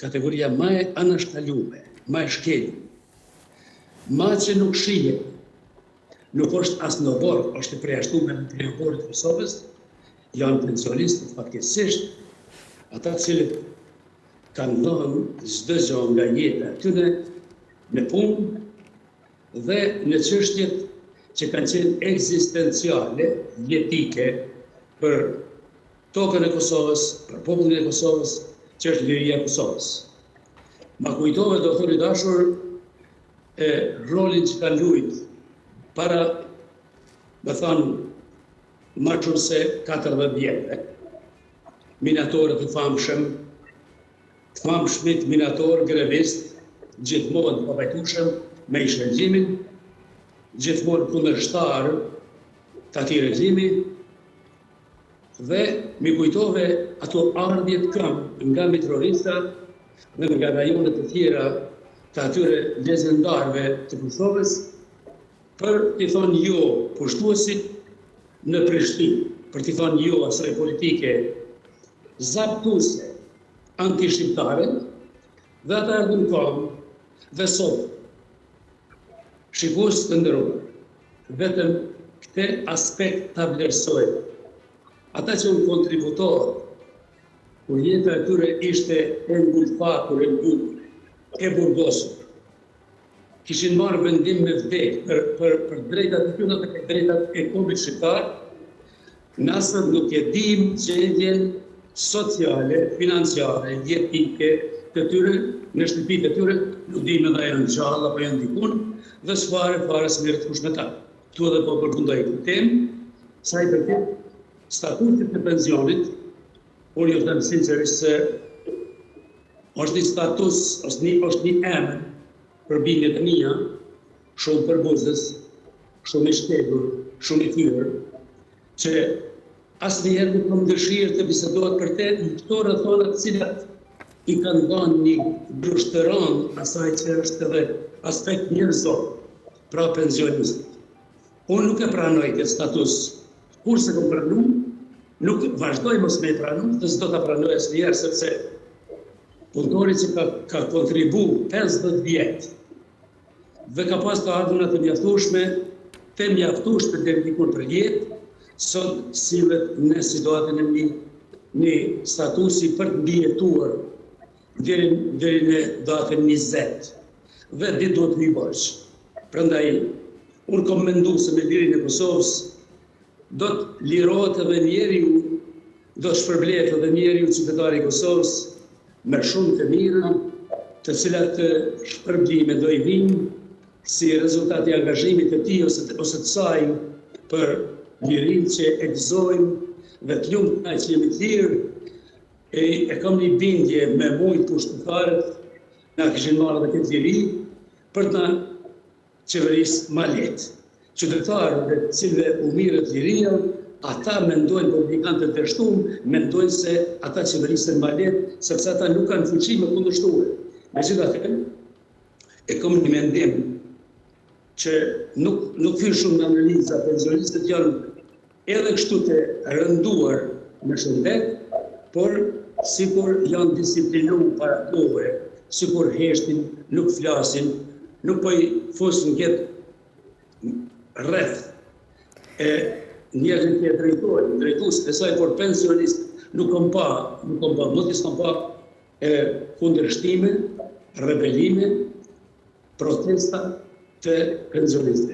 Kategoria më e anashtalume, më e shkelur, më që nuk shihet, nuk është as në borë, është i përjashtuar në periorin e Kosovës, janë pensionistët fatkeqësisht, ata cilët kanë dhënë çdo gjë nga jeta e tyre në punë dhe në çështjet që kanë qenë ekzistenciale, jetike për tokën e Kosovës, për popullin e Kosovës, që është liria e Kosovës. Ma kujtove, doktor i dashur, rolin që ka luajtur para, më thënë, më shumë se 40 vjetë. Minatorët të famshmit minatorë grevist, gjithmonë pabajtueshëm me ish regjimin, gjithmonë kundërshtar të atij regjimi, dhe mi kujtove ato ardhjet këmbë nga mitrorista dhe nga rajonet të tjera të atyre lezendarëve të Kosovës për t'i thonë jo pushtuesit në Prishtinë, për t'i thonë jo asaj politike zaptuese, antishqiptare, dhe ata erdhën këmbë dhe sot, shikues të nderuar, vetëm këtë aspekt ta vlerësojnë. Ata që unë kontributorë, kur jeta e tyre ishte e ngulfatur, e burgosur, kishin marrë vendim me vdekje për drejtat e tyre dhe drejtat e kombit shqiptar, nëse nuk e dim gjendjen sociale, financiare, jetike të tyre, në shtëpitë e tyre, nuk dim edhe janë gjallë apo janë dikun, dhe fare s'merret kush me ta. Tu edhe po përfundoj këtë temë, sa i përket statutit të pensionit, unë ju them sinqerisht se është një status, është një emër për bindjet e mia, shumë përbuzës, shumë i shkelur, shumë i thyrë, që asnjëherë nuk kam dëshirë të bisedohet për te në këto rrethona të cilat i kanë dhënë një brushtëron asaj që është edhe aspekt njerëzor, pra pensionistët. Unë nuk e pranoj këtë status, kurse kom pranuar, nuk vazhdoj mos me pranu, dhe s'do ta pranoj asnjëherë, sepse punëtori që ka kontribuar 50 vjet dhe ka pas të ardhurna të mjaftueshme deri dikur për jetë, sot sillet në situatën e një statusi për të mbijetuar deri në datën 20 dhe ditë duhet një bësh. Prandaj, unë kom menduar se me lirinë e Kosovës do të lirohet edhe njeriu, do të shpërblet edhe njeriu qytetari i Kosovës me shumë të mira, të cilat shpërblime do i vinë si rezultati i angazhimit të tij ose të saj për lirinë që e gëzojmë dhe të lumtur që jemi të lirë. E kam një bindje me mujt pushtetarët na kishin marrë dhe këtë liri për të na qeverisë ma lehtë. Qytetarët dhe cilëve u mirët liria, ata mendojnë politikantët të shtumë, mendojnë se ata qeverisen ma lehtë, sepse ata nuk kanë fuqi me kundërshtuar. Megjithatë, e kam një mendim që nuk hyn shumë në analiza, pensionistët janë edhe kështu të rënduar në shëndet, por sikur janë disiplinuar para kohë, sikur heshtin, nuk flasin, nuk po i fosin këtë rreth e njerëzit që drejtues e saj, por pensionist nuk kam pa, nuk s'kam pa kundërshtime, rebelime, protesta të pensionistëve.